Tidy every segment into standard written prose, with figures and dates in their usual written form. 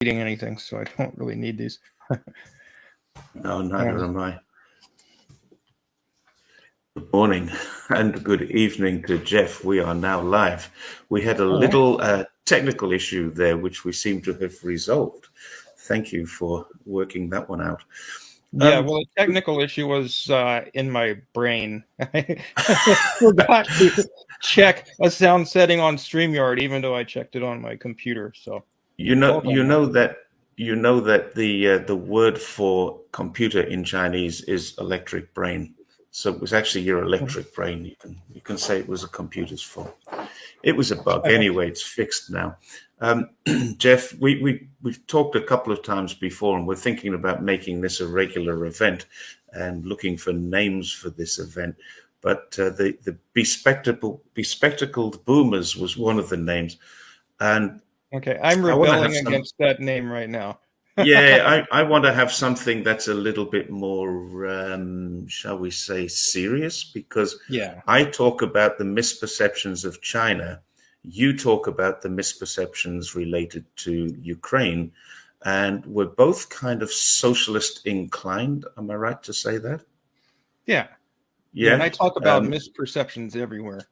reading anything, so I don't really need these. No, neither am I. Good morning and good evening to Jeff. We are now live. We had a little technical issue there, which we seem to have resolved. Thank you for working that one out. Yeah, well, the technical issue was in my brain. I forgot to check a sound setting on StreamYard, even though I checked it on my computer. So you know that the word for computer in Chinese is electric brain. So it was actually your electric brain. You can say it was a computer's fault. It was a bug anyway. It's fixed now. Jeff, we've talked a couple of times before, and we're thinking about making this a regular event and looking for names for this event. But the bespectacled boomers was one of the names. And okay, I'm rebelling against that name right now. Yeah, I want to have something that's a little bit more, shall we say, serious, because I talk about the misperceptions of China. You talk about the misperceptions related to Ukraine, and we're both kind of socialist inclined. Am I right to say that? Yeah. And I talk about misperceptions everywhere.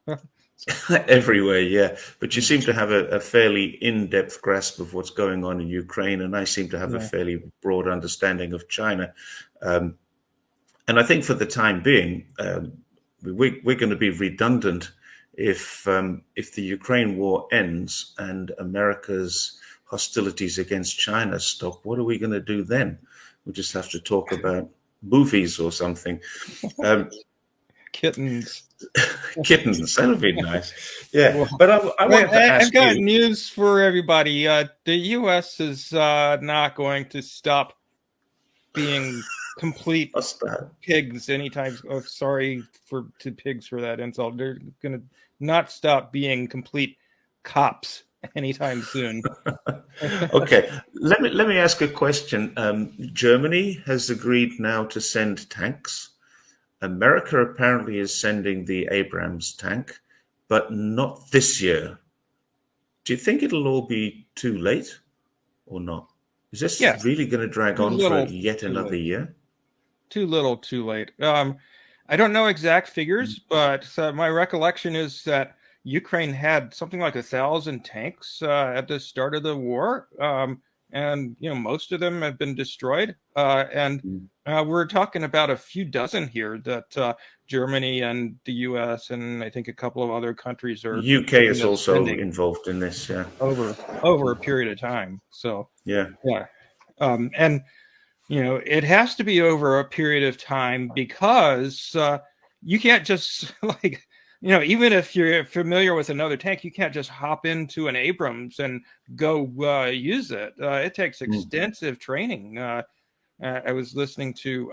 Everywhere, yeah. But you seem to have a fairly in-depth grasp of what's going on in Ukraine, and I seem to have a fairly broad understanding of China. And I think for the time being, we're going to be redundant if the Ukraine war ends and America's hostilities against China stop. What are we going to do then? We just have to talk about movies or something. Kittens. Kittens, that would be nice. Yeah, but I want to ask you. I've got news for everybody. The U.S. is not going to stop being complete pigs anytime. Oh, sorry to pigs for that insult. They're going to not stop being complete cops anytime soon. Okay, let me ask a question. Germany has agreed now to send tanks. America apparently is sending the Abrams tank, but not this year. Do you think it'll all be too late or not? Is this really going to drag on for yet another year? Too little, too late. I don't know exact figures, but my recollection is that Ukraine had something like 1,000 tanks at the start of the war. And, most of them have been destroyed. And we're talking about a few dozen here that Germany and the U.S. and I think a couple of other countries are. UK is also involved in this, over a period of time. So, yeah. And, it has to be over a period of time because you can't just even if you're familiar with another tank, you can't just hop into an Abrams and go use it. It takes extensive training. I was listening to,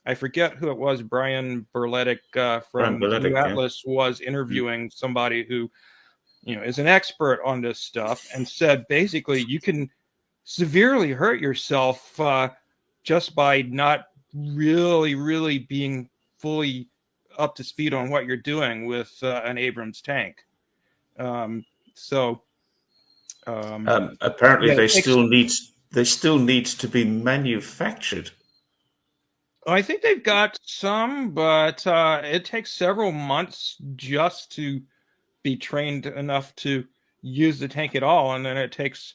I forget who it was, Brian Berletic from New Atlas was interviewing somebody who, is an expert on this stuff and said, basically, you can severely hurt yourself just by not really being fully up to speed on what you're doing with an Abrams tank. Apparently they still need to be manufactured. I think they've got some, but it takes several months just to be trained enough to use the tank at all, and then it takes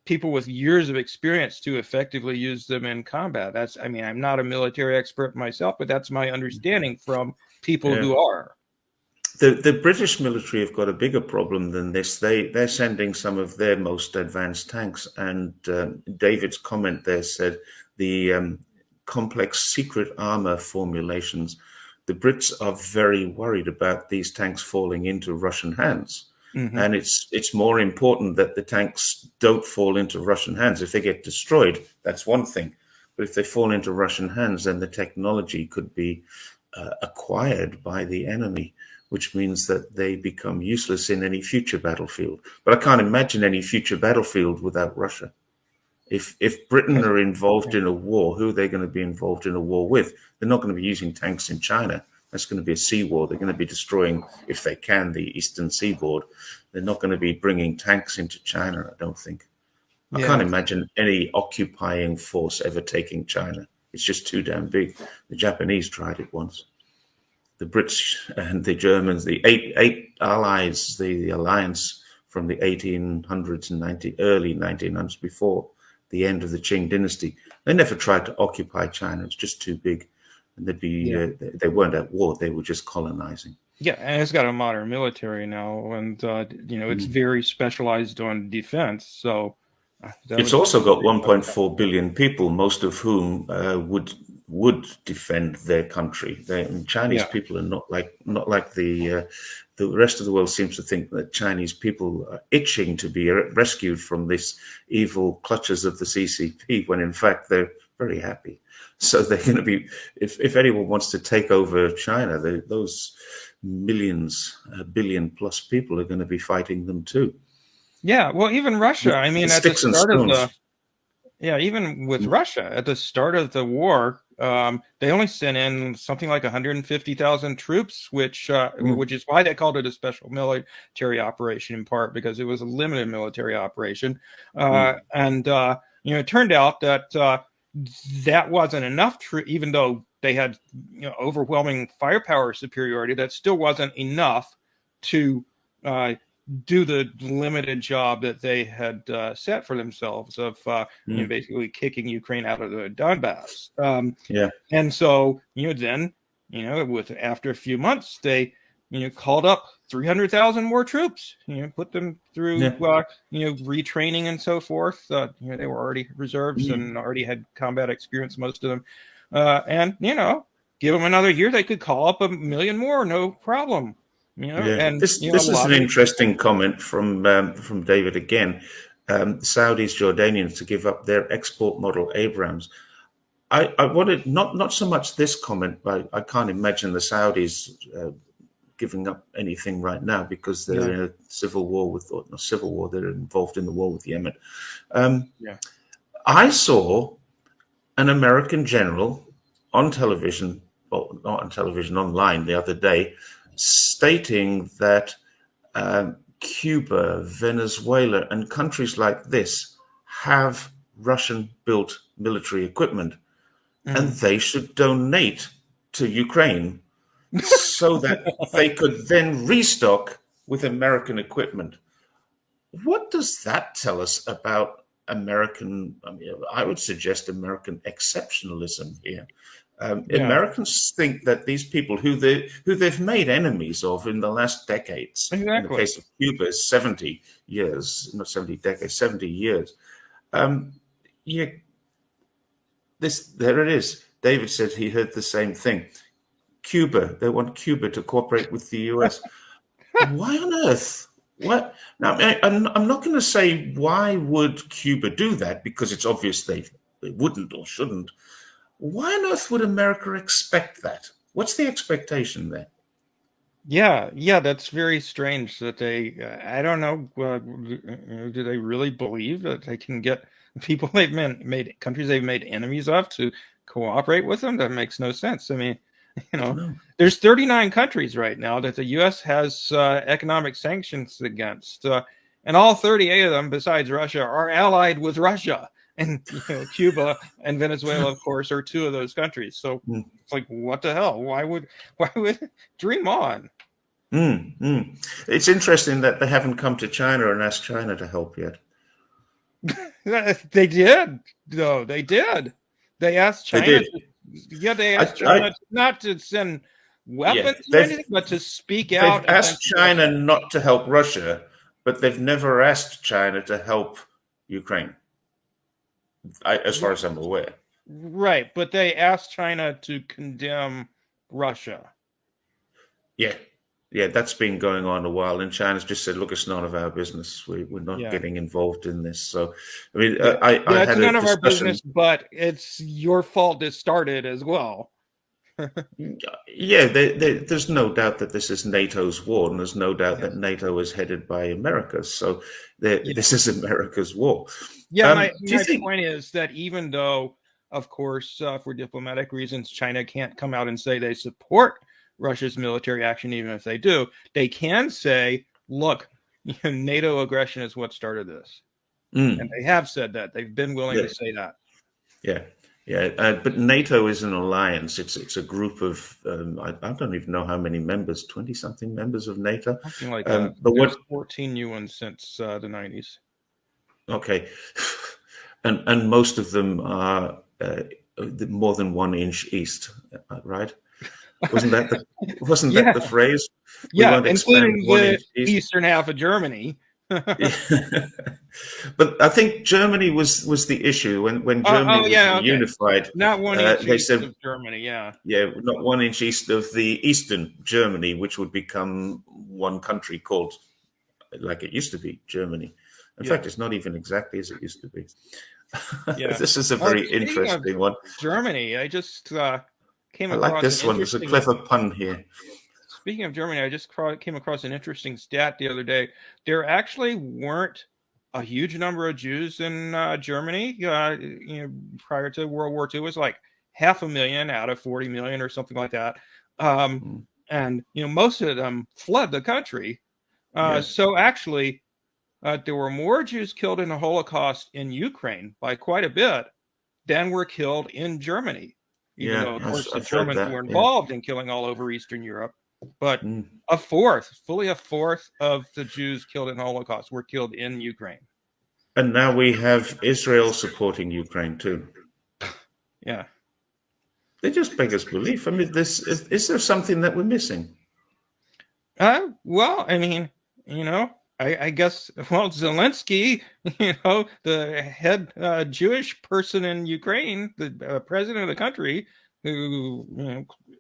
people with years of experience to effectively use them in combat. I'm not a military expert myself, but that's my understanding from people who are. The British military have got a bigger problem than this. They're sending some of their most advanced tanks, and David's comment there said the complex secret armor formulations. The Brits are very worried about these tanks falling into Russian hands. And it's more important that the tanks don't fall into Russian hands. If they get destroyed, that's one thing. But if they fall into Russian hands, then the technology could be acquired by the enemy, which means that they become useless in any future battlefield. But I can't imagine any future battlefield without Russia. If Britain are involved in a war, who are they going to be involved in a war with? They're not going to be using tanks in China. That's going to be a sea war. They're going to be destroying, if they can, the eastern seaboard. They're not going to be bringing tanks into China, I don't think. I can't Yeah. imagine any occupying force ever taking China. It's just too damn big. The Japanese tried it once. The Brits and the Germans, the eight allies, the alliance from the 1800s and early 1900s, before the end of the Qing dynasty, they never tried to occupy China. It's just too big, and Yeah. they weren't at war. They were just colonizing. Yeah, and it's got a modern military now, and it's very specialized on defense. So that It's would also got 1.4 billion people, most of whom would defend their country. Chinese yeah, people are not like the rest of the world seems to think that Chinese people are itching to be rescued from this evil clutches of the CCP, when in fact they're very happy. So they're going to be, if anyone wants to take over China, those millions, billion plus people are going to be fighting them too. yeah. Well, even Russia. I mean, at the Sticks and start of the stones. even with Russia at the start of the war, they only sent in something like 150,000 troops, which is why they called it a special military operation, in part because it was a limited military operation. And it turned out that that wasn't enough. Even though they had overwhelming firepower superiority, that still wasn't enough to do the limited job that they had set for themselves of basically kicking Ukraine out of the Donbass. Yeah. And so then after a few months they called up 300,000 more troops, put them through retraining and so forth. They were already reserves and already had combat experience, most of them, and give them another year, they could call up 1 million more, no problem. And this a is lot an of interesting comment from David again. Saudis, Jordanians to give up their export model Abrams. I wanted not so much this comment, but I can't imagine the Saudis giving up anything right now because they're in a civil war they're involved in the war with Yemen. I saw an American general on television, well, not on television, online the other day, stating that Cuba, Venezuela, and countries like this have Russian-built military equipment, and they should donate to Ukraine so that they could then restock with American equipment. What does that tell us about American? I would suggest American exceptionalism here. Americans think that these people who they've made enemies of in the last decades, exactly. in the case of Cuba, 70 years, not 70 decades, 70 years. There it is. David said he heard the same thing. Cuba, they want Cuba to cooperate with the US. Why on earth? What? Now, I'm not going to say why would Cuba do that, because it's obvious they wouldn't or shouldn't. Why on earth would America expect that? What's the expectation there? Yeah, that's very strange that they, I don't know, do they really believe that they can get people made countries they've made enemies of to cooperate with them? That makes no sense. I mean, there's 39 countries right now that the U.S. has economic sanctions against, and all 38 of them, besides Russia, are allied with Russia. And Cuba and Venezuela, of course, are two of those countries. So it's like, what the hell? Why would dream on? It's interesting that they haven't come to China and asked China to help yet. They did, though. They did. They asked China. They asked China not to send weapons or anything, but to speak out. They've asked China not to help Russia, but they've never asked China to help Ukraine, as far as I'm aware. Right, but they asked China to condemn Russia. Yeah, that's been going on a while, and China's just said, "Look, it's none of our business. We're not getting involved in this." So, I mean, I had none of our business, but it's your fault it started as well. There's no doubt that this is NATO's war, and there's no doubt that NATO is headed by America. So, this is America's war. Yeah, my point is that even though, of course, for diplomatic reasons, China can't come out and say they support Russia's military action, even if they do, they can say, look, NATO aggression is what started this. Mm. And they have said that. They've been willing to Yeah, say that. yeah, yeah. But NATO is an alliance. It's a group of I don't even know how many members, 20 something members of NATO. Something like that. But There's what? 14 new ones since the 90s. Okay, and most of them are more than 1 inch east, right? Wasn't that the wasn't that Yeah, the phrase? We yeah, won't expand including one the inch east. eastern half of Germany. But I think Germany was the issue when Germany Oh, was yeah, okay. reunified. Not 1 inch They east said, of Germany. Yeah, yeah, not 1 inch east of the eastern Germany, which would become one country called, like it used to be, Germany. In yeah, fact, it's not even exactly as it used to be. yeah. This is a very Speaking of interesting one. Germany, I just came I like across an this one. There's a interesting. clever pun here. Speaking of Germany, I just came across an interesting stat the other day. There actually weren't a huge number of Jews in Germany. Prior to World War II, it was like 500,000 out of 40 million or something like that. Um, Mm, and most of them fled the country. yeah, So actually, there were more Jews killed in the Holocaust in Ukraine by quite a bit than were killed in Germany. Even yeah, though, of course, the I've heard Germans that. were Yeah. involved in killing all over Eastern Europe, but Mm. fully a fourth of the Jews killed in the Holocaust were killed in Ukraine. And now we have Israel supporting Ukraine too. Yeah. They just beg us belief. I mean, is there something that we're missing? Well, I mean, you know, I guess, well, Zelensky, the head Jewish person in Ukraine, the president of the country, who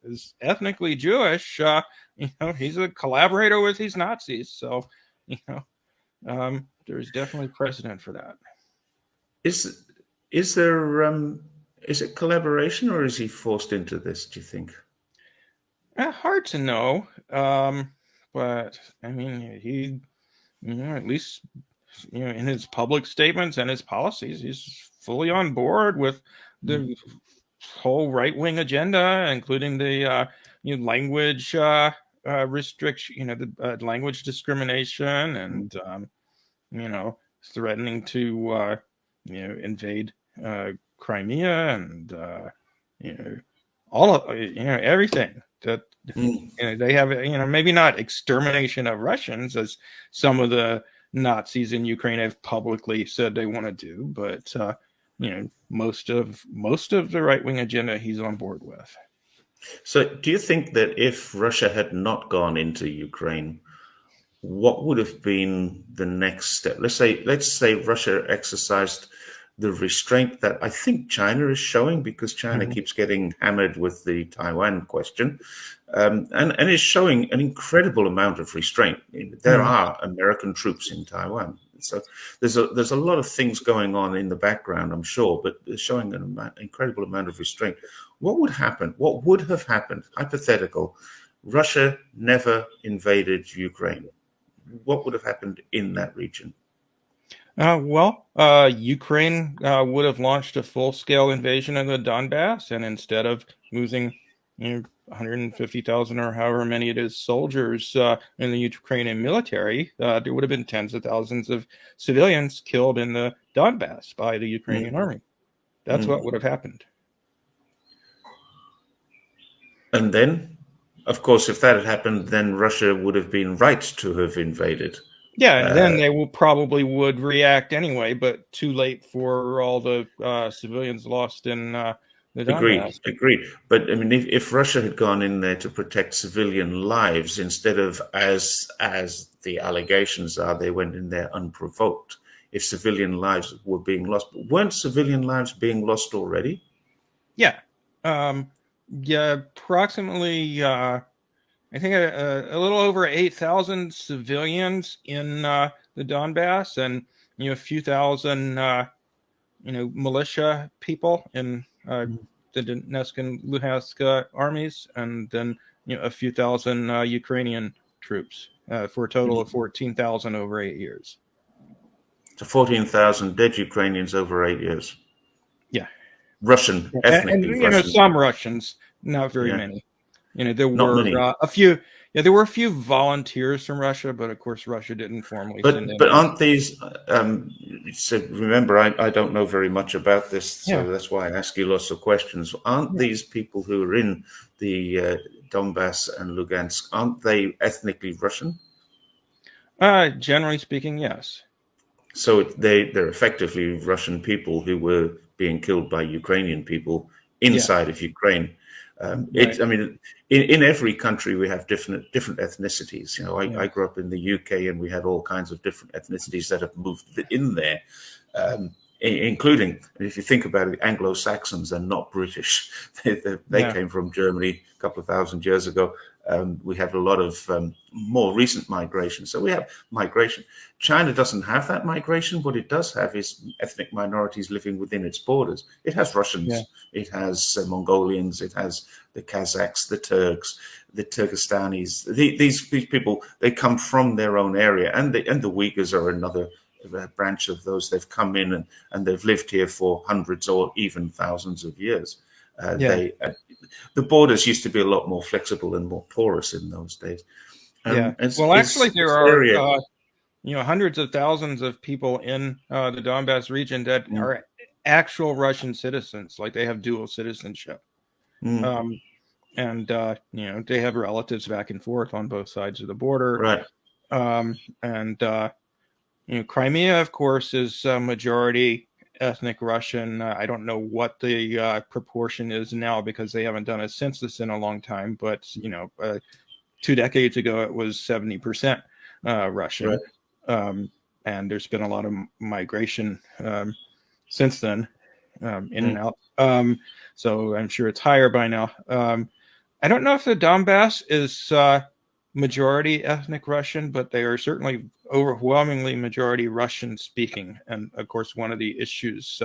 is ethnically Jewish, he's a collaborator with these Nazis. So, you know, there's definitely precedent for that. Is is there is it collaboration or is he forced into this? Do you think? Hard to know, but I mean, he, at least in his public statements and his policies, he's fully on board with Mm. the whole right wing agenda, including the language restriction, the language discrimination, and you know, threatening to invade Crimea, and all of everything that Mm. they have. Maybe not extermination of Russians as some of the Nazis in Ukraine have publicly said they want to do, but most of the right wing agenda he's on board with. So, do you think that if Russia had not gone into Ukraine, what would have been the next step? Let's say Russia exercised the restraint that I think China is showing, because China Mhm. keeps getting hammered with the Taiwan question, and is showing an incredible amount of restraint. There Mhm. are American troops in Taiwan, so there's a lot of things going on in the background, I'm sure, but they're showing an incredible amount of restraint. What would happen? What would have happened? Hypothetical: Russia never invaded Ukraine. What would have happened in that region? Ukraine would have launched a full-scale invasion of the Donbass, and instead of losing 150,000 or however many it is soldiers in the Ukrainian military, there would have been tens of thousands of civilians killed in the Donbass by the Ukrainian Mm, army. That's mm. what would have happened. And then, of course, if that had happened, then Russia would have been right to have invaded. Yeah, and then Uh, they probably would react anyway, but too late for all the civilians lost in the Agreed, Donbass. agreed. But I mean, if Russia had gone in there to protect civilian lives instead of, as the allegations are, they went in there unprovoked. If civilian lives were being lost, but weren't civilian lives being lost already? Yeah. Yeah, approximately, I think a little over 8,000 civilians in the Donbass, and a few thousand, militia people in the Donetsk and Luhansk armies, and then a few thousand Ukrainian troops for a total of 14,000 over 8 years. So 14,000 dead Ukrainians over 8 years. Yeah, Russian, and ethnically Russian. some Russians, not very Yeah, many. There not were many. a few. Yeah, there were a few volunteers from Russia, but of course Russia didn't formally send But any. aren't these? So remember, I don't know very much about this, Yeah, so that's why I ask you lots of questions. Aren't yeah. these people who are in the Donbass and Lugansk, aren't they ethnically Russian? Generally speaking, yes. So they're effectively Russian people who were being killed by Ukrainian people Yeah, inside of Ukraine. right. I mean, in every country we have different ethnicities. You know, Yeah, I grew up in the UK and we had all kinds of different ethnicities that have moved in there, including, if you think about it, the Anglo-Saxons are not British. They yeah, came from Germany a couple of thousand years ago. We have a lot of more recent migration. So we have migration. China doesn't have that migration. What it does have is ethnic minorities living within its borders. It has yeah, Russians, it has Mongolians, it has the Kazakhs, the Turks, the Turkestanis. These people, they come from their own area, and the Uyghurs are another branch of those. They've come in and they've lived here for hundreds or even thousands of years. yeah, The borders used to be a lot more flexible and more porous in those days. yeah. As Well, actually, there this are area, hundreds of thousands of people in the Donbass region that mm, are actual Russian citizens, like they have dual citizenship. mm, Um, and they have relatives back and forth on both sides of the border. right, And Crimea, of course, is majority ethnic Russian. I don't know what the proportion is now because they haven't done a census in a long time. But 2 decades ago, it was 70% right, Russian, and there's been a lot of migration since then, in and mm, out. So I'm sure it's higher by now. I don't know if the Donbass is majority ethnic Russian, but they are certainly overwhelmingly majority Russian speaking. And of course, one of the issues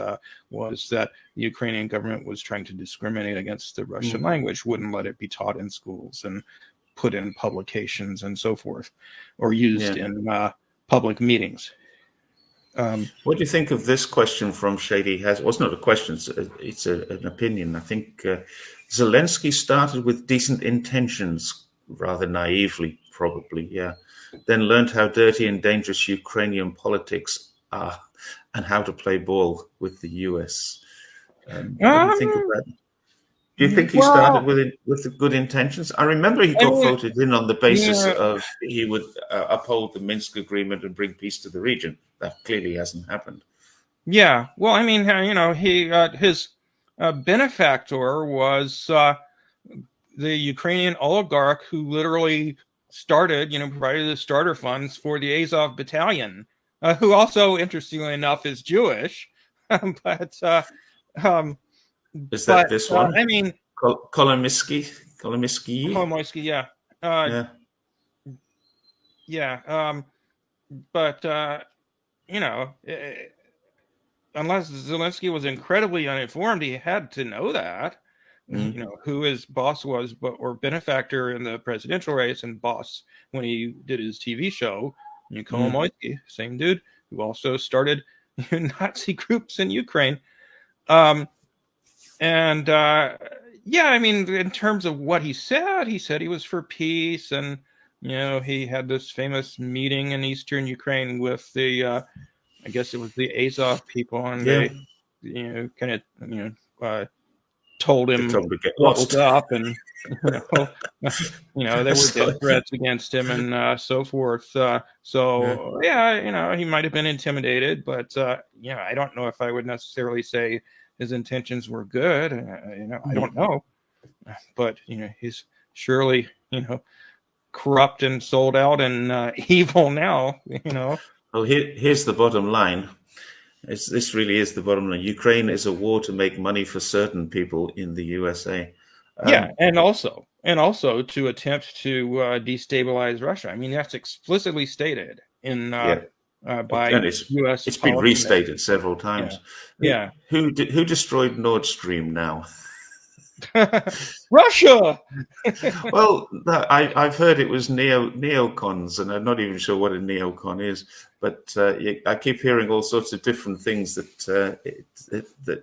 was that the Ukrainian government was trying to discriminate against the Russian mm, language, wouldn't let it be taught in schools and put in publications and so forth, or used yeah. in public meetings. What do you think of this question from Shady? Has well, it's not a question; an opinion. I think Zelensky started with decent intentions, rather naively, probably. Yeah, then learned how dirty and dangerous Ukrainian politics are, and how to play ball with the US. What do you think Um, about? Do you think he started well, with the good intentions? I remember he I got mean, voted in on the basis yeah, of he would uphold the Minsk agreement and bring peace to the region. That clearly hasn't happened. yeah. Well, I mean, he his benefactor was the Ukrainian oligarch who literally started, provided the starter funds for the Azov battalion, who also, interestingly enough, is Jewish. but um, Is but that this one? I mean, Kolomiski? Kolomoisky, yeah, uh, Yeah. yeah. But unless Zelensky was incredibly uninformed, he had to know that. Mm, Who his boss was, or benefactor in the presidential race, and boss when he did his TV show. mm, Kolomoisky, same dude, who also started Nazi groups in Ukraine. Um, and yeah, I mean, in terms of what he said he was for peace, and he had this famous meeting in eastern Ukraine with the I guess it was the Azov people, and yeah. they kind of told They him told him to get what was lost. up, and there were death So, threats against him and so forth. yeah. So yeah, he might have been intimidated, but I don't know if I would necessarily say his intentions were good. I Mm. don't know, but he's surely corrupt and sold out and evil now. Well, here's the bottom line. This really is the bottom line. Ukraine is a war to make money for certain people in the USA. Yeah, Um, and also to attempt to destabilize Russia. I mean, that's explicitly stated in yeah, by and U.S. it's been policymakers. restated several Yeah, times. yeah. Who destroyed Nord Stream now? Russia. Well, no, I've heard it was neocons, and I'm not even sure what a neocon is. But I keep hearing all sorts of different things that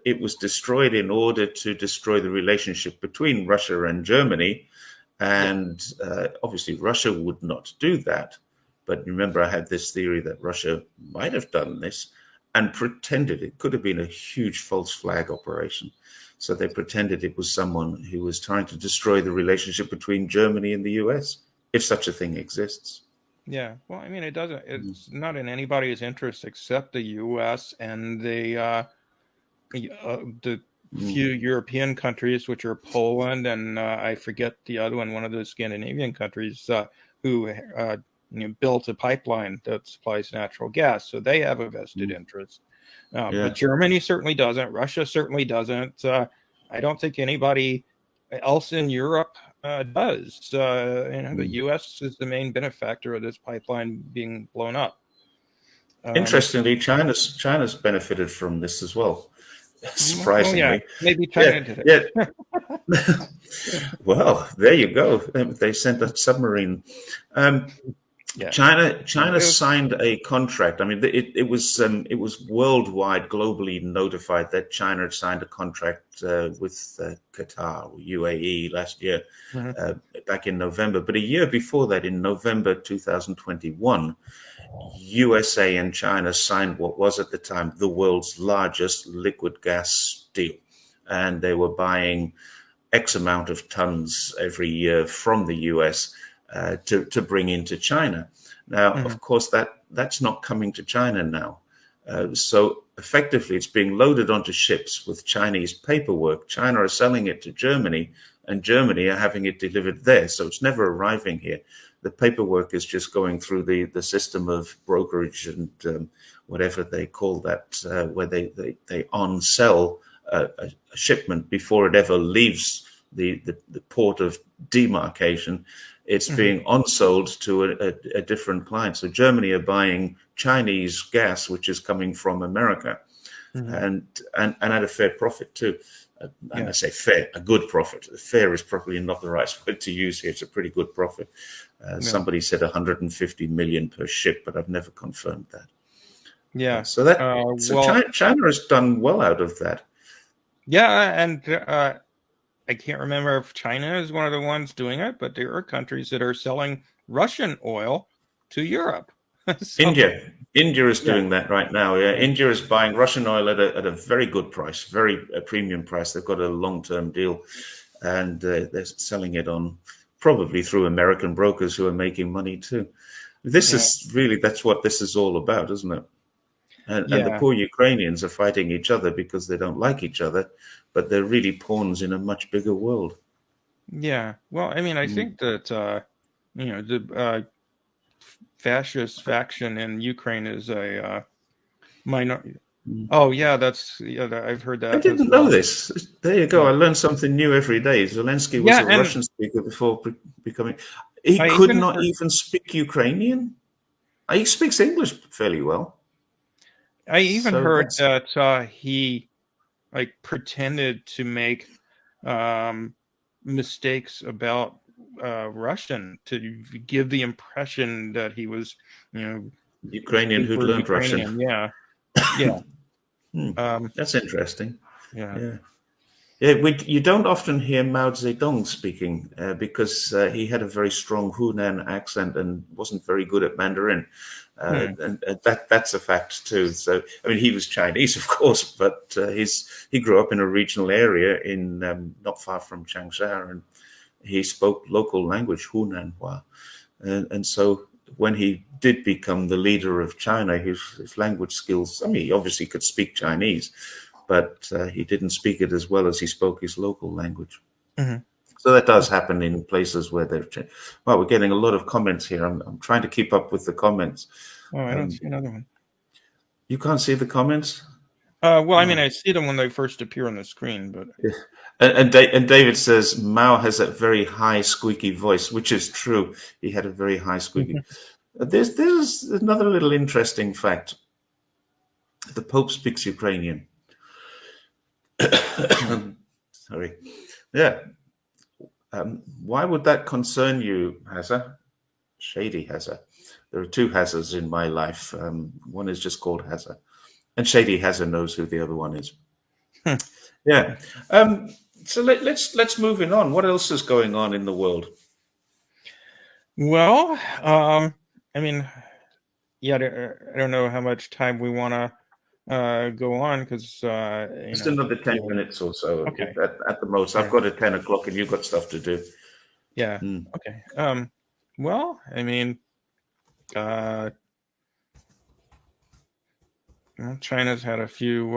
it was destroyed in order to destroy the relationship between Russia and Germany, And obviously, Russia would not do that. But remember, I had this theory that Russia might have done this and pretended it could have been a huge false flag operation. So they pretended it was someone who was trying to destroy the relationship between Germany and the US, if such a thing exists. Yeah. Well, I mean, it's not in anybody's interest except the U.S. and the few European countries, which are Poland and I forget the other one of the Scandinavian countries who built a pipeline that supplies natural gas. So they have a vested interest. But Germany certainly doesn't. Russia certainly doesn't. I don't think anybody else in Europe does. The U.S. is the main benefactor of this pipeline being blown up. Interestingly, China's benefited from this as well. Surprisingly, well, yeah, maybe China did it. Yeah. Well, there you go. They sent a submarine. China signed a contract. I mean, it was worldwide, globally notified that China had signed a contract with Qatar or UAE last year, back in November. But a year before that, in November 2021, USA and China signed what was at the time the world's largest liquid gas deal, and they were buying X amount of tons every year from the US to bring into China. Now, of course, that's not coming to China now. So effectively, it's being loaded onto ships with Chinese paperwork. China are selling it to Germany, and Germany are having it delivered there. So it's never arriving here. The paperwork is just going through the system of brokerage and whatever they call that, where they on-sell a shipment before it ever leaves the port of demarcation. It's being on-sold to a different client. So Germany are buying Chinese gas, which is coming from America, and at a fair profit too. And I say fair, a good profit. Fair is probably not the right word to use here. It's a pretty good profit. Somebody said 150 million per ship, but I've never confirmed that. Yeah. So China has done well out of that. Yeah, and I can't remember if China is one of the ones doing it, but there are countries that are selling Russian oil to Europe. So, India is doing that right now. Yeah, India is buying Russian oil at a very good price, a premium price. They've got a long-term deal, and they're selling it on probably through American brokers who are making money too. This is really, that's what this is all about, isn't it? And the poor Ukrainians are fighting each other because they don't like each other, but they're really pawns in a much bigger world. Yeah. Well, I mean, I think that, the fascist faction in Ukraine is a minority. Oh, yeah, I've heard that. I didn't know this. There you go. I learned something new every day. Zelensky was a Russian speaker before becoming. He could not even speak Ukrainian. He speaks English fairly well. I even heard that he pretended to make mistakes about Russian to give the impression that he was, Ukrainian who'd learned Russian. Yeah. That's interesting. Yeah. You don't often hear Mao Zedong speaking because he had a very strong Hunan accent and wasn't very good at Mandarin. And that's a fact too. So, I mean, he was Chinese, of course, but he grew up in a regional area in not far from Changsha, and he spoke local language, Hunanhua. And so when he did become the leader of China, his language skills, I mean, he obviously could speak Chinese, but he didn't speak it as well as he spoke his local language. So that does happen in places where they've changed. Well, we're getting a lot of comments here. I'm trying to keep up with the comments. Oh, I don't see another one. You can't see the comments? Well, I mean, I see them when they first appear on the screen, but... And David says, Mao has that very high, squeaky voice, which is true. He had a very high, squeaky... There's another little interesting fact. The Pope speaks Ukrainian. Sorry. Yeah. Why would that concern you, Hazza? Shady Hazza. There are two Hazzas in my life. One is just called Hazza. And Shady Hazza knows who the other one is. Yeah. So let's moving on. What else is going on in the world? Well, I mean, yeah, I don't know how much time we want to go on because Just another 10 yeah. minutes or so Okay. at the most. All I've right. got a 10 o'clock and you've got stuff to do. Yeah. Mm. Okay. Well, I mean, uh, well, China's had a few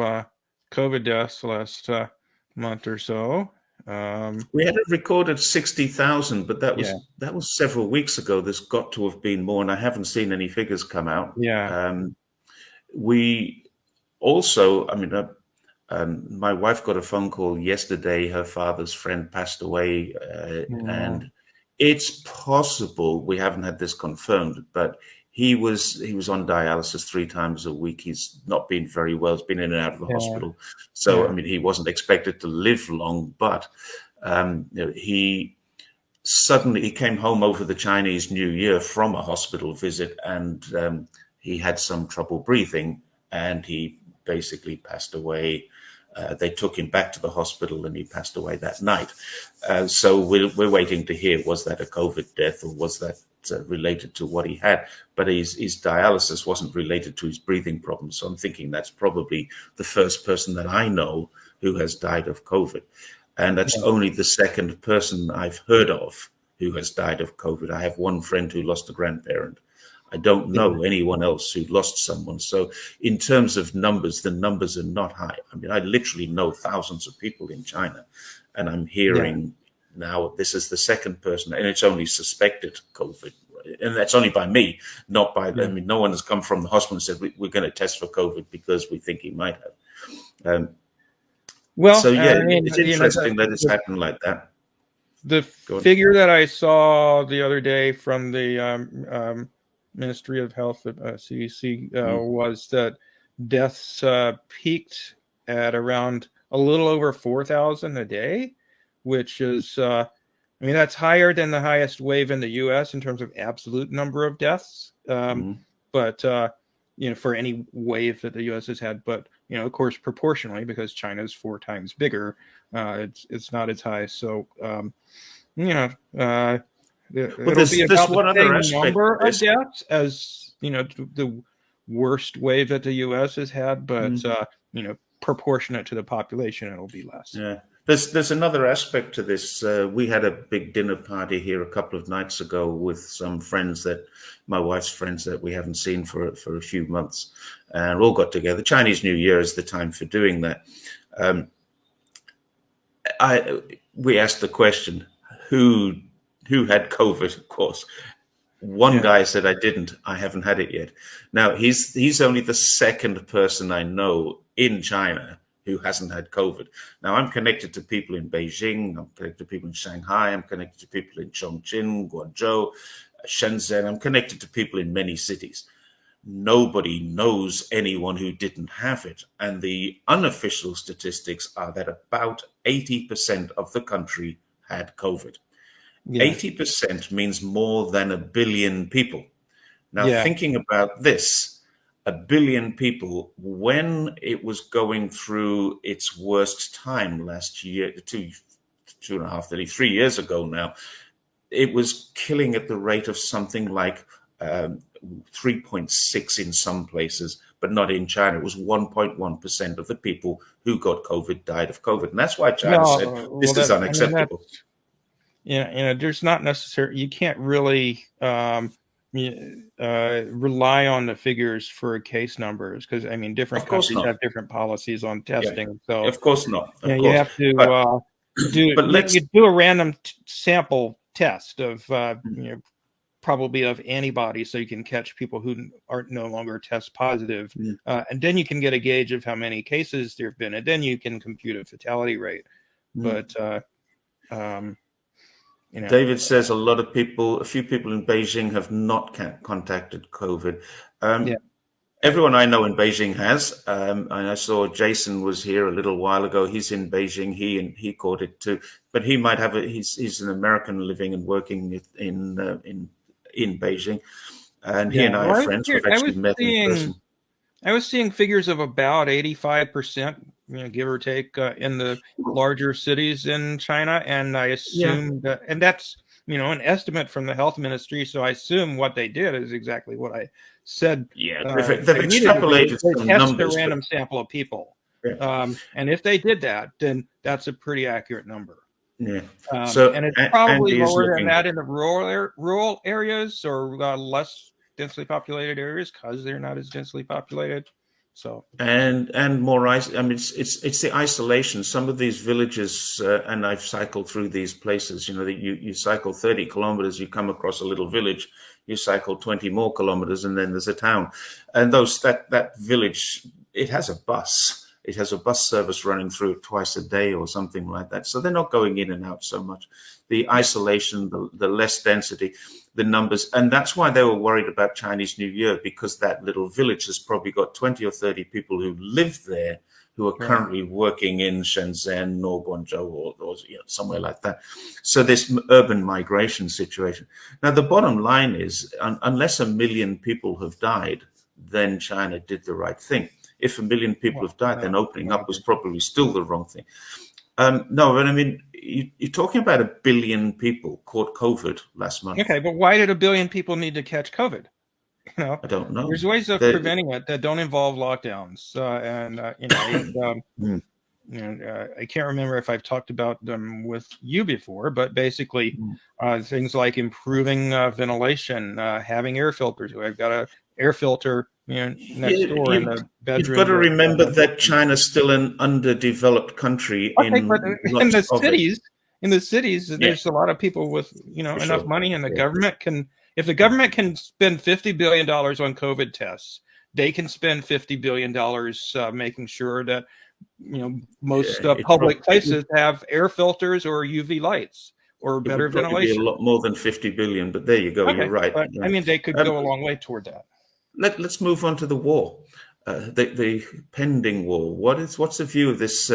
COVID deaths last month or so. We had it recorded 60,000, but Yeah. that was several weeks ago. There's got to have been more, and I haven't seen any figures come out. Yeah. We also, I mean, my wife got a phone call yesterday. Her father's friend passed away, Mm, and it's possible we haven't had this confirmed, but he was on dialysis 3 times a week. He's not been very well. He's been in and out of the yeah. hospital, so I Yeah. mean, he wasn't expected to live long, but he came home over the Chinese New Year from a hospital visit, and he had some trouble breathing, and he basically passed away. They took him back to the hospital, and he passed away that night. So we're waiting to hear, was that a COVID death or was that related to what he had? But his dialysis wasn't related to his breathing problems. So I'm thinking that's probably the first person that I know who has died of COVID. And that's Yeah. only the second person I've heard of who has died of COVID. I have one friend who lost a grandparent. I don't Yeah. know anyone else who lost someone. So, in terms of numbers, the numbers are not high. I mean, I literally know thousands of people in China, and I'm Yeah. hearing now this is the second person, and it's only suspected COVID. And that's only by me, not by, I Yeah. mean, no one has come from the hospital and said, we're going to test for COVID because we think he might have. So, Well, yeah, I mean, it's interesting that it's happened like that. the Go on. figure that I saw the other day from the Ministry of Health, CDC, Mm, was that deaths peaked at around a little over 4,000 a day, which is, I mean, that's higher than the highest wave in the U.S. in terms of absolute number of deaths. mm, But for any wave that the U.S. has had, but of course, proportionally, because China's 4 times bigger, it's not as high. So you know, uh, Well, it'll be there's about the one other same aspect to number of this. deaths as the worst wave that the U.S. has had, but Mm, proportionate to the population, it'll be less. yeah, there's another aspect to this. We had a big dinner party here a couple of nights ago with some friends that my wife's friends that we haven't seen for a few months, and all got together. Chinese New Year is the time for doing that. Um, I We asked the question, who who had COVID, of course. One Yeah, guy said, I didn't. I haven't had it yet. Now, he's only the second person I know in China who hasn't had COVID. Now, I'm connected to people in Beijing. I'm connected to people in Shanghai. I'm connected to people in Chongqing, Guangzhou, Shenzhen. I'm connected to people in many cities. Nobody knows anyone who didn't have it. And the unofficial statistics are that about 80% of the country had COVID. yeah, 80% means more than a billion people. Now, yeah, thinking about this, a billion people, when it was going through its worst time last year, 2.5, 3 years ago now, it was killing at the rate of something like 3.6 in some places, but not in China. It was 1.1% of the people who got COVID died of COVID. And that's why China said, well, this is I mean, unacceptable. that's there's not necessarily you can't really rely on the figures for case numbers because I mean different Of course countries not. have different policies on Yeah, testing. So of course not. Of you course. have to But do but you let's do a random sample test of probably of antibodies so you can catch people who are no longer test positive, mm, and then you can get a gauge of how many cases there have been, and then you can compute a fatality rate. mm. But um, you know, David says a few people in Beijing have not contacted COVID. yeah, Everyone I know in Beijing has, and I saw Jason was here a little while ago. He's in Beijing. He caught it too, but he might have a. He's an American living and working in Beijing, and he yeah. and I are Well, friends. We've actually met in person. I was seeing figures of about 85%, give or take, in the larger cities in China, and I Yeah. assume that, and that's an estimate from the health ministry. So I assume what they did is exactly what I said. Yeah, they've They needed to do. extrapolated They some tested a numbers, but random sample of people, yeah, and if they did that, then that's a pretty accurate number. yeah. So And it's probably Andy is lower than looking. that in the rural areas or less densely populated areas because they're not as densely populated. So And more I mean, it's the isolation. Some of these villages, and I've cycled through these places. That you cycle 30 kilometers, you come across a little village. You cycle 20 more kilometers, and then there's a town. And that village, it has a bus. It has a bus service running through it twice a day or something like that. So they're not going in and out so much. The yeah, isolation, the less density, the numbers. And that's why they were worried about Chinese New Year, because that little village has probably got 20 or 30 people who live there who are right. currently working in Shenzhen or Guangzhou or somewhere like that. So this urban migration situation. Now, the bottom line is, unless 1 million people have died, then China did the right thing. If 1 million people Well, have died, then no, opening no, up was probably still the wrong thing. No, but I mean, you're talking about 1 billion people caught COVID last month. okay, but why did 1 billion people need to catch COVID? I don't know. There's ways of The, preventing it that don't involve lockdowns, and Hmm. I can't remember if I've talked about them with you before, but basically things like improving ventilation, having air filters. I've got a air filter next door in the You've got bedroom. to remember My that bedroom. China's still an underdeveloped country Okay, but in in lots the of it. cities, Yeah, there's a lot of people with for enough sure. money, and the Yeah, government can. If the government can spend $50 billion on COVID tests, they can spend $50 billion making sure that most yeah. public It would places have air filters or UV lights or it better would probably be a ventilation. lot more than 50 billion, but there you go. You're Okay, right. but I Yeah. mean they could Um, go a long way toward that. let's move on to the war, the pending war. What's the view of this?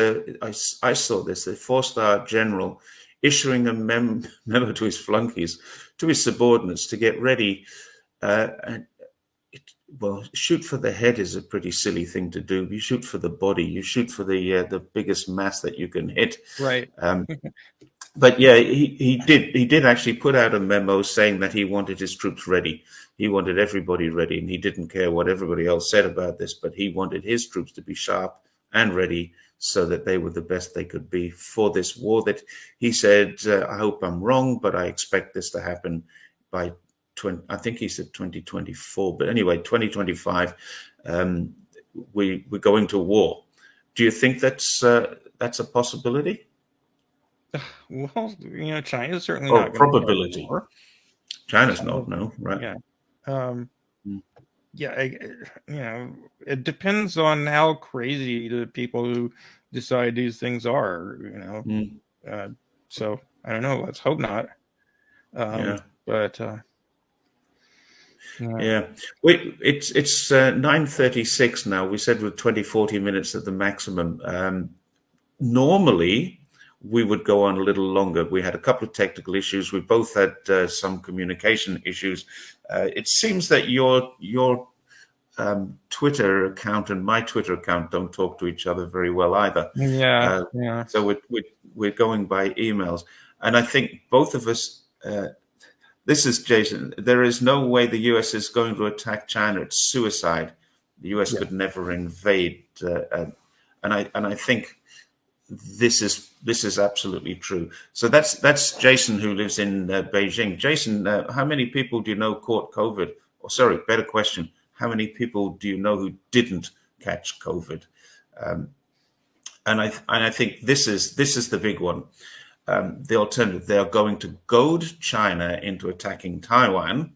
I saw this. The four-star general issuing a memo to his flunkies, to his subordinates, to get ready. And well, shoot for the head is a pretty silly thing to do. You shoot for the body. You shoot for the biggest mass that you can hit. Right. Um, but yeah, he did actually put out a memo saying that he wanted his troops ready. He wanted everybody ready, and he didn't care what everybody else said about this, but he wanted his troops to be sharp and ready so that they were the best they could be for this war. That he said, I hope I'm wrong, but I expect this to happen by 20, I think he said 2024, but anyway, 2025. um, we're going to war. Do you think that's a possibility? Well, China's certainly Oh, not going to start a probability. war. China's not, So no, right? yeah, um, Mm, yeah, it depends on how crazy the people who decide these things are. mm, Uh, so I don't know. Let's hope not. yeah, But yeah, yeah. It's 9:36 now. We said with 20-40 minutes at the maximum. Normally, we would go on a little longer. We had a couple of technical issues. We both had some communication issues. It seems that your Twitter account and my Twitter account don't talk to each other very well either. yeah, Uh, yeah. so we're going by emails, and I think both of us. This is Jason. There is no way the US is going to attack China. It's suicide. The US Yeah. could never invade, and I think this is absolutely true. So that's Jason, who lives in Beijing. Jason, how many people do you know caught COVID? Or sorry, better question: how many people do you know who didn't catch COVID? Um, and I think this is the big one. The alternative: they are going to goad China into attacking Taiwan.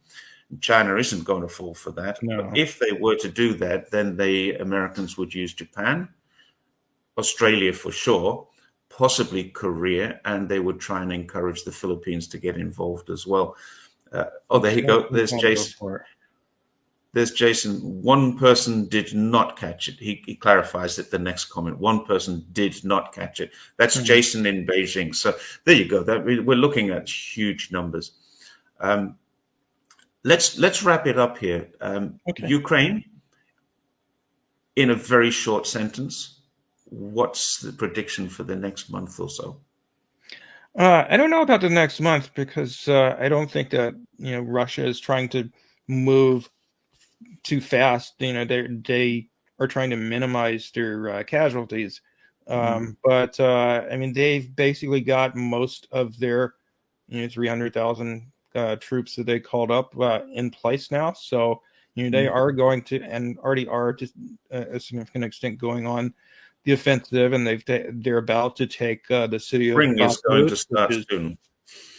China isn't going to fall for that. But No. if they were to do that, then the Americans would use Japan, Australia for sure, possibly Korea, and they would try and encourage the Philippines to get involved as well. There you go. There's Won't go Jason. for it. There's Jason. One person did not catch it. He clarifies it. The next comment: one person did not catch it. That's Mhm. Jason in Beijing. So there you go. We're looking at huge numbers. Um, let's wrap it up here. Okay. Ukraine, in a very short sentence, what's the prediction for the next month or so? I don't know about the next month because I don't think that Russia is trying to move too fast. They are trying to minimize their casualties. Mm. But I mean, they've basically got most of their 300,000 troops that they called up in place now. So they Mm. are going to, and already are to a significant extent, going on the offensive, and they're about to take the city of Spring is going Bakhmut, to which start is, soon.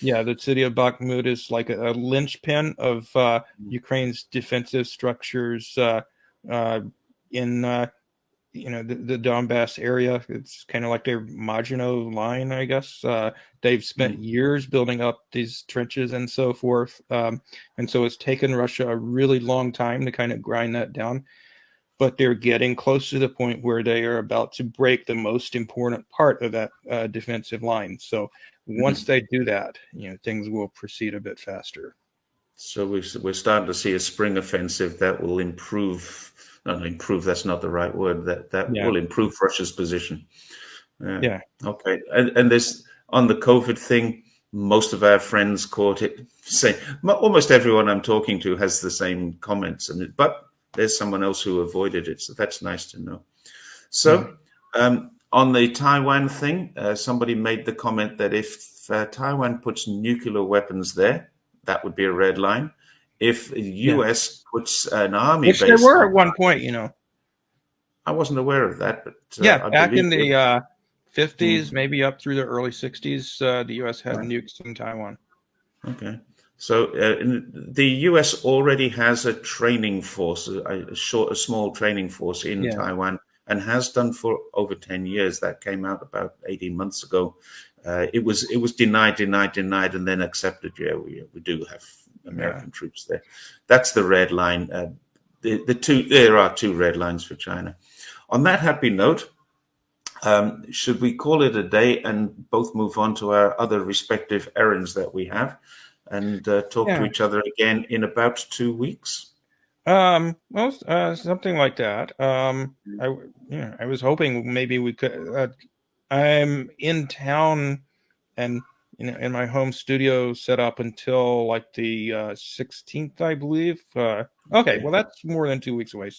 yeah, the city of Bakhmut is like a linchpin of Ukraine's defensive structures uh, in the Donbass area. It's kind of like their Maginot Line, I guess. They've spent Mm. years building up these trenches and so forth, and so it's taken Russia a really long time to kind of grind that down. But they're getting close to the point where they are about to break the most important part of that defensive line. So once Mm. they do that, things will proceed a bit faster. So we're starting to see a spring offensive that will improve. No, improve. That's not the right word. That Yeah, will improve Russia's position. Yeah. yeah, Okay. And this on the COVID thing, most of our friends caught it. Say almost everyone I'm talking to has the same comments, but there's someone else who avoided it, so that's nice to know. yeah, So on the Taiwan thing, somebody made the comment that if Taiwan puts nuclear weapons there, that would be a red line. If the yeah. US puts an army Which they base were on, at one point. I wasn't aware of that, but Yeah, I back believe in it. the 50s, Mm, maybe up through the early 60s, the U.S. had right. nukes in Taiwan. Okay. So the US already has a training force, a small training force in Yeah, Taiwan, and has done for over 10 years. That came out about 18 months ago. It was denied, denied, denied, and then accepted. Yeah, we do have yeah, American troops there. That's the red line. There are two red lines for China. On that happy note, should we call it a day and both move on to our other respective errands that we have and talk to yeah. each other again in about 2 weeks? Well, something like that. I was hoping maybe we could. I'm in town and in my home studio set up until like the 16th, I believe. Okay, Okay. well that's more than 2 weeks away,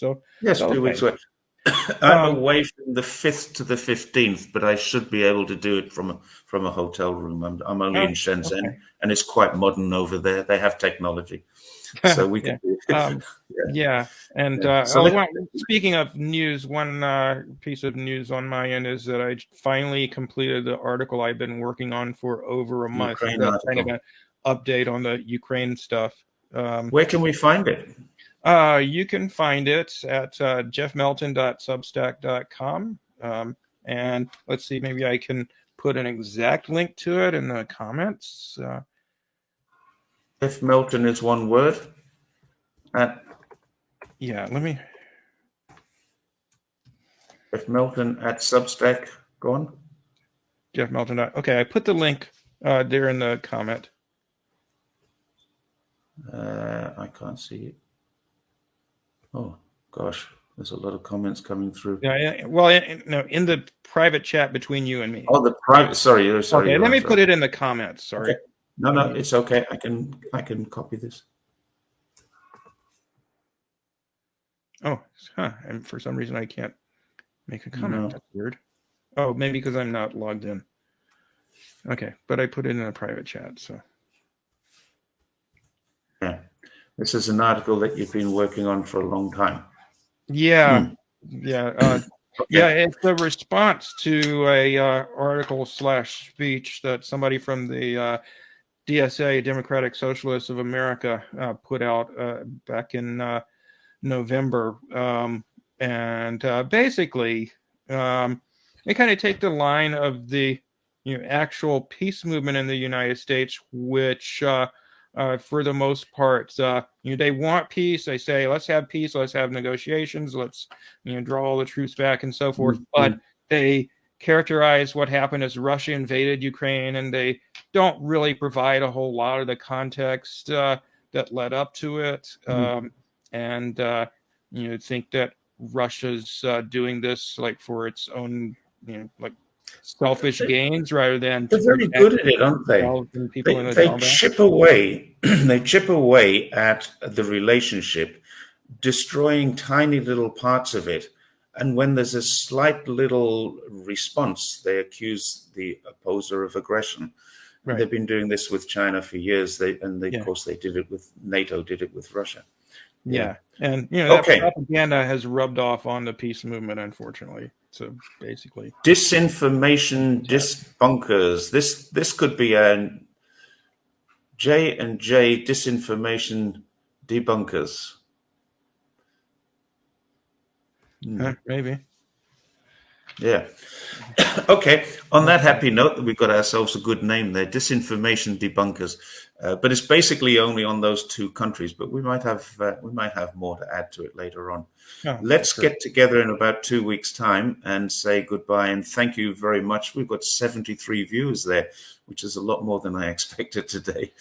Yes, so 2 weeks okay. away. I'm Um, away from the 5th to the 15th, but I should be able to do it from a hotel room. I'm only oh, in Shenzhen, okay. and it's quite modern over there. They have technology, so we Yeah. can do it. Um, Yeah, yeah. And yeah. So let speaking of news, one piece of news on my end is that I finally completed the article I've been working on for over a month. Ukraine Kind of article. an update on the Ukraine stuff. Um, Where can we find it? you can find it at jeffmelton.substack.com. And let's see, maybe I can put an exact link to it in the comments. If Melton is one word, at Yeah, let me. If Melton at Substack, go on. Jeff Melton. Okay, I put the link there in the comment. I can't see it. Oh gosh, there's a lot of comments coming through. Yeah, well, no, in the private chat between you and me. Oh, the private. Sorry, Okay, you're let me right. put it in the comments. Okay, Sorry. no, no, Um, it's okay. I can copy this. oh, and for some reason I can't make a comment. No, That's weird. Oh, maybe because I'm not logged in. Okay, but I put it in a private chat. So yeah, this is an article that you've been working on for a long time. yeah, Hmm. yeah, yeah. Okay. It's a response to a article slash speech that somebody from the DSA, Democratic Socialists of America, put out back in November. And basically, they kind of take the line of the actual peace movement in the United States, which for the most part, they want peace. They say, let's have peace, let's have negotiations, let's draw all the troops back and so forth. But Mhm. they characterize what happened as Russia invaded Ukraine, and they don't really provide a whole lot of the context that led up to it. And think that Russia's doing this like for its own, like selfish gains rather than They're to very protect good at it, aren't they? themselves and people in They the they drawback. chip away. They chip away at the relationship, destroying tiny little parts of it. And when there's a slight little response, they accuse the opposer of aggression. And Right. they've been doing this with China for years. Of Yeah. course, they did it with NATO, did it with Russia. Yeah. Yeah. And that Okay. propaganda has rubbed off on the peace movement, unfortunately. So basically, Disinformation yeah. disbunkers. This could be a J and J disinformation debunkers. Maybe. Yeah. Okay. On that happy note, we've got ourselves a good name there, disinformation debunkers. But it's basically only on those two countries. But we might have more to add to it later on. Oh, Let's sure. get together in about 2 weeks' time and say goodbye and thank you very much. We've got 73 viewers there, which is a lot more than I expected today.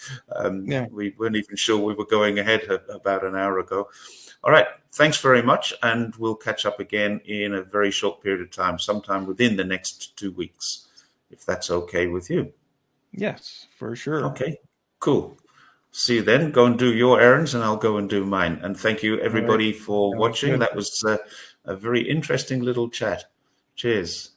Yeah. We weren't even sure we were going ahead about an hour ago. All right. Thanks very much. And we'll catch up again in a very short period of time, sometime within the next 2 weeks, if that's okay with you. Yes, for sure. Okay, cool. See you then. Go and do your errands and I'll go and do mine. And thank you, All right. everybody, for Sounds watching. good. That was a very interesting little chat. Cheers.